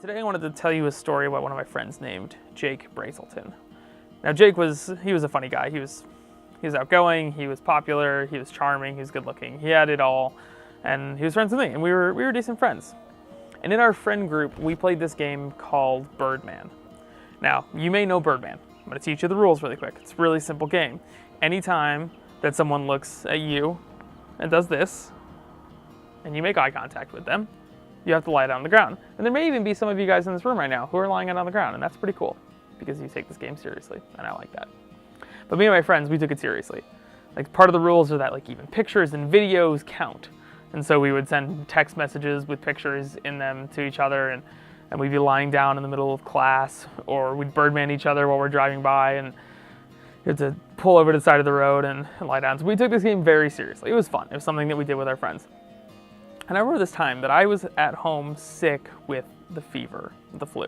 Today I wanted to tell you a story about one of my friends named Jake Brazelton. Now Jake was a funny guy. He was outgoing, he was popular, he was charming, he was good looking. He had it all, and he was friends with me, and we were decent friends. And in our friend group, we played this game called Birdman. Now, you may know Birdman. I'm going to teach you the rules really quick. It's a really simple game. Anytime that someone looks at you and does this, and you make eye contact with them, you have to lie down on the ground. And there may even be some of you guys in this room right now who are lying out on the ground, and that's pretty cool because you take this game seriously, and I like that. But me and my friends, we took it seriously. Like, part of the rules are that like even pictures and videos count. And so we would send text messages with pictures in them to each other, and we'd be lying down in the middle of class, or we'd Birdman each other while we're driving by, and you had to pull over to the side of the road and lie down. So we took this game very seriously. It was fun. It was something that we did with our friends. And I remember this time that I was at home sick with the fever, the flu.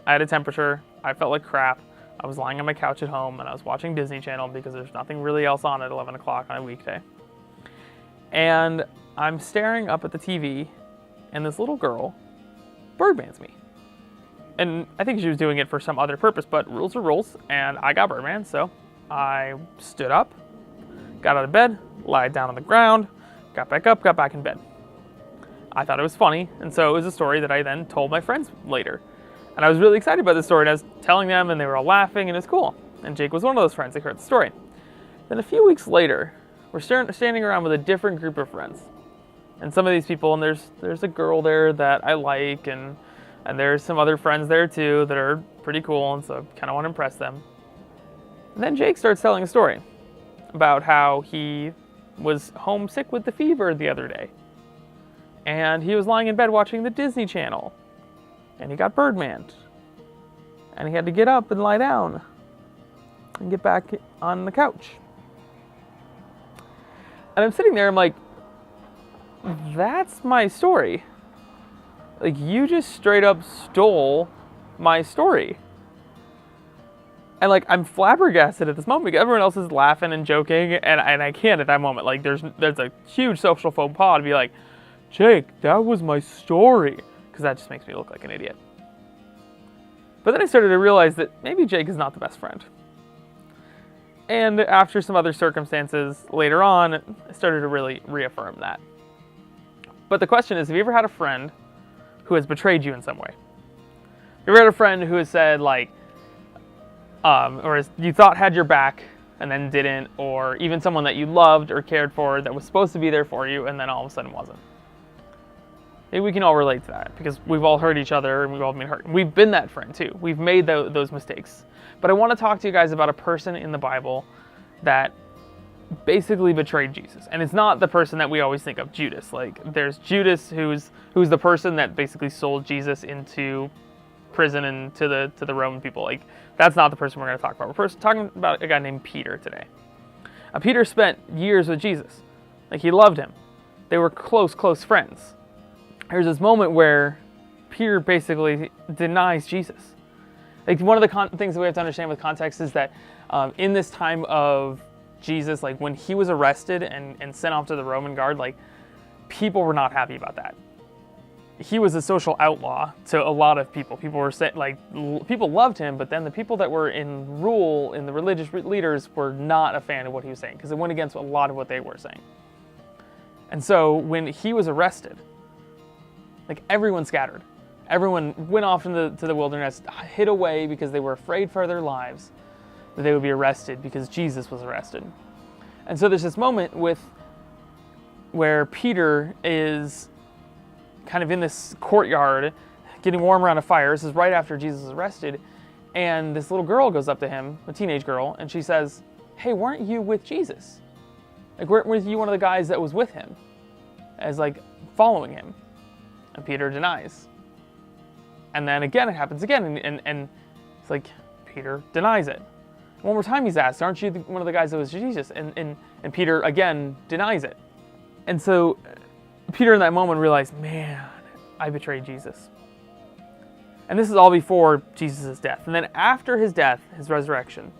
I had a temperature, I felt like crap, I was lying on my couch at home, and I was watching Disney Channel because there's nothing really else on at 11 o'clock on a weekday. And I'm staring up at the TV, and this little girl Birdmans me. And I think she was doing it for some other purpose, but rules are rules, and I got Birdman, so I stood up, got out of bed, lied down on the ground, got back up, got back in bed. I thought it was funny, and so it was a story that I then told my friends later. And I was really excited about this story, and I was telling them, and they were all laughing, and it was cool. And Jake was one of those friends that heard the story. Then a few weeks later, we're standing around with a different group of friends. And some of these people, and there's a girl there that I like, and there's some other friends there too that are pretty cool, and so I kind of want to impress them. And then Jake starts telling a story about how he was homesick with the fever the other day. And he was lying in bed watching the Disney Channel. And he got Birdmaned. And he had to get up and lie down and get back on the couch. And I'm sitting there, I'm like, that's my story. Like, you just straight up stole my story. And like, I'm flabbergasted at this moment because everyone else is laughing and joking, and I can't at that moment. Like, there's a huge social faux pas to be like, Jake, that was my story, because that just makes me look like an idiot. But then I started to realize that maybe Jake is not the best friend. And after some other circumstances later on, I started to really reaffirm that. But the question is, have you ever had a friend who has betrayed you in some way? Have you ever had a friend who has said, like, or you thought had your back and then didn't, or even someone that you loved or cared for that was supposed to be there for you and then all of a sudden wasn't? Maybe we can all relate to that because we've all hurt each other and we've all been hurt. We've been that friend too. We've made those mistakes. But I want to talk to you guys about a person in the Bible that basically betrayed Jesus. And it's not the person that we always think of, Judas. Like, there's Judas who's the person that basically sold Jesus into prison and to the Roman people. Like, that's not the person we're going to talk about. We're talking about a guy named Peter today. Peter spent years with Jesus. Like, he loved him. They were close friends. There's this moment where Peter basically denies Jesus. Like, one of the things that we have to understand with context is that in this time of Jesus, like when he was arrested and sent off to the Roman guard, like, people were not happy about that. He was a social outlaw to a lot of people. People were people loved him, but then the people that were in rule, in the religious leaders, were not a fan of what he was saying because it went against a lot of what they were saying. And so when he was arrested, like, everyone scattered. Everyone went off to the wilderness, hid away because they were afraid for their lives that they would be arrested because Jesus was arrested. And so there's this moment where Peter is kind of in this courtyard getting warm around a fire. This is right after Jesus is arrested. And this little girl goes up to him, a teenage girl, and she says, hey, weren't you with Jesus? Like, weren't you one of the guys that was with him as like following him? And Peter denies. And then again, it happens again, and it's like, Peter denies it. One more time he's asked, aren't you one of the guys that was Jesus? And Peter again denies it. And so Peter in that moment realized, man, I betrayed Jesus. And this is all before Jesus' death. And then after his death, his resurrection,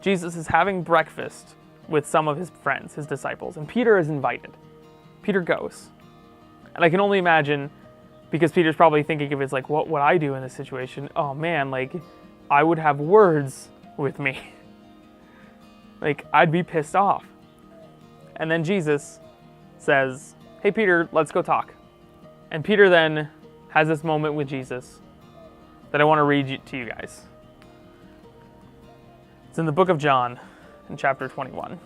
Jesus is having breakfast with some of his friends, his disciples, and Peter is invited. Peter goes. And I can only imagine Because Peter's probably thinking of it as like, what would I do in this situation? Oh man, like, I would have words with me. Like, I'd be pissed off. And then Jesus says, hey Peter, let's go talk. And Peter then has this moment with Jesus that I want to read to you guys. It's in the book of John, in chapter 21.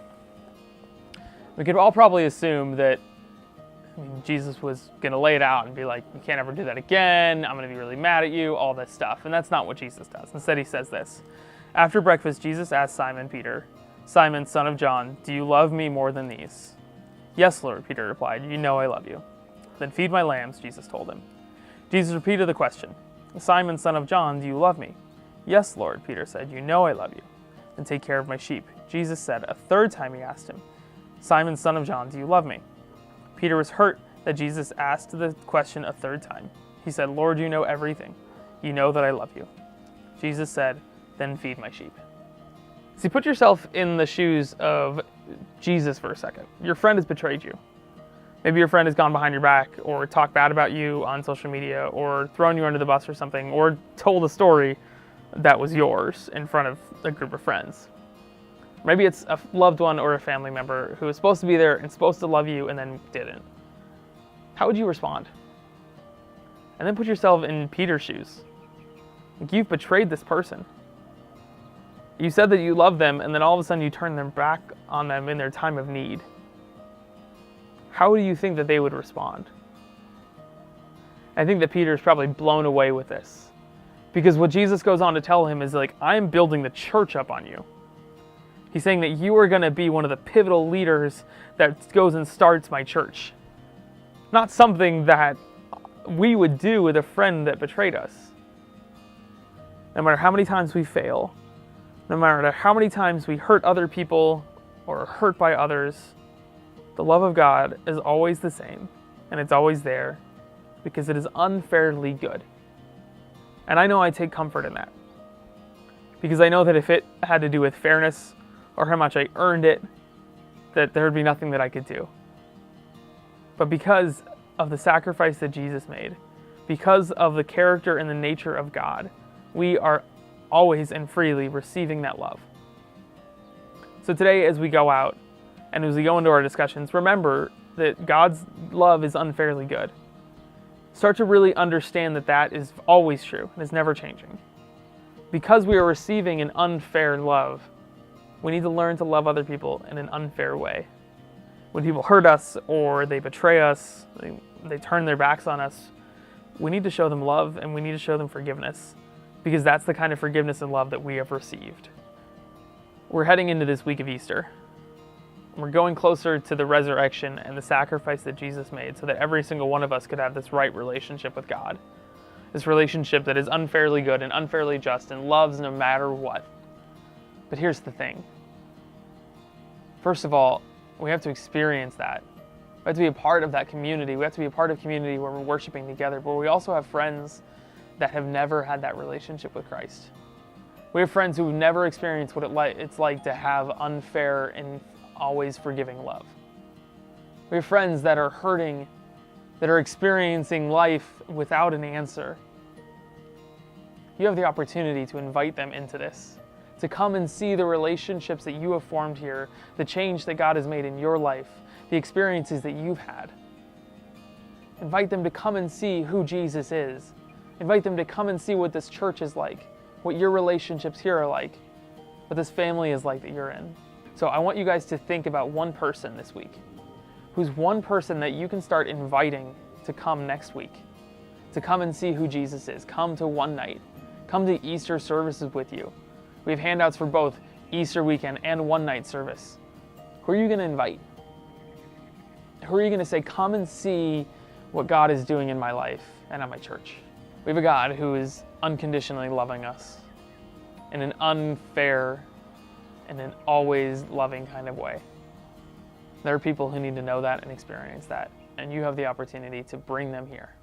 We could all probably assume that Jesus was going to lay it out and be like, you can't ever do that again, I'm going to be really mad at you, all this stuff. And that's not what Jesus does. Instead, he says this. After breakfast, Jesus asked Simon Peter, Simon, son of John, do you love me more than these? Yes, Lord, Peter replied, you know I love you. Then feed my lambs, Jesus told him. Jesus repeated the question. Simon, son of John, do you love me? Yes, Lord, Peter said, you know I love you. Then take care of my sheep. Jesus said a third time he asked him, Simon, son of John, do you love me? Peter was hurt that Jesus asked the question a third time. He said, Lord, you know everything. You know that I love you. Jesus said, then feed my sheep. See, put yourself in the shoes of Jesus for a second. Your friend has betrayed you. Maybe your friend has gone behind your back or talked bad about you on social media or thrown you under the bus or something or told a story that was yours in front of a group of friends. Maybe it's a loved one or a family member who was supposed to be there and supposed to love you and then didn't. How would you respond? And then put yourself in Peter's shoes. Like, you've betrayed this person. You said that you love them, and then all of a sudden you turn them back on them in their time of need. How do you think that they would respond? I think that Peter is probably blown away with this. Because what Jesus goes on to tell him is like, I'm building the church up on you. He's saying that you are going to be one of the pivotal leaders that goes and starts my church. Not something that we would do with a friend that betrayed us. No matter how many times we fail, no matter how many times we hurt other people or are hurt by others, the love of God is always the same, and it's always there because it is unfairly good. And I know I take comfort in that. Because I know that if it had to do with fairness or how much I earned it, that there would be nothing that I could do. But because of the sacrifice that Jesus made, because of the character and the nature of God, we are always and freely receiving that love. So today, as we go out and as we go into our discussions, remember that God's love is unfairly good. Start to really understand that that is always true and is never changing. Because we are receiving an unfair love, we need to learn to love other people in an unfair way. When people hurt us or they betray us, they turn their backs on us, we need to show them love and we need to show them forgiveness, because that's the kind of forgiveness and love that we have received. We're heading into this week of Easter. We're going closer to the resurrection and the sacrifice that Jesus made so that every single one of us could have this right relationship with God. This relationship that is unfairly good and unfairly just and loves no matter what. But here's the thing. First of all, we have to experience that. We have to be a part of that community. We have to be a part of a community where we're worshiping together, but we also have friends that have never had that relationship with Christ. We have friends who've never experienced what it's like to have unfair and always forgiving love. We have friends that are hurting, that are experiencing life without an answer. You have the opportunity to invite them into this, to come and see the relationships that you have formed here, the change that God has made in your life, the experiences that you've had. Invite them to come and see who Jesus is. Invite them to come and see what this church is like, what your relationships here are like, what this family is like that you're in. So I want you guys to think about one person this week. Who's one person that you can start inviting to come next week, to come and see who Jesus is. Come to one night. Come to Easter services with you. We have handouts for both Easter weekend and one night service. Who are you going to invite? Who are you going to say, come and see what God is doing in my life and at my church? We have a God who is unconditionally loving us in an unfair and an always loving kind of way. There are people who need to know that and experience that, and you have the opportunity to bring them here.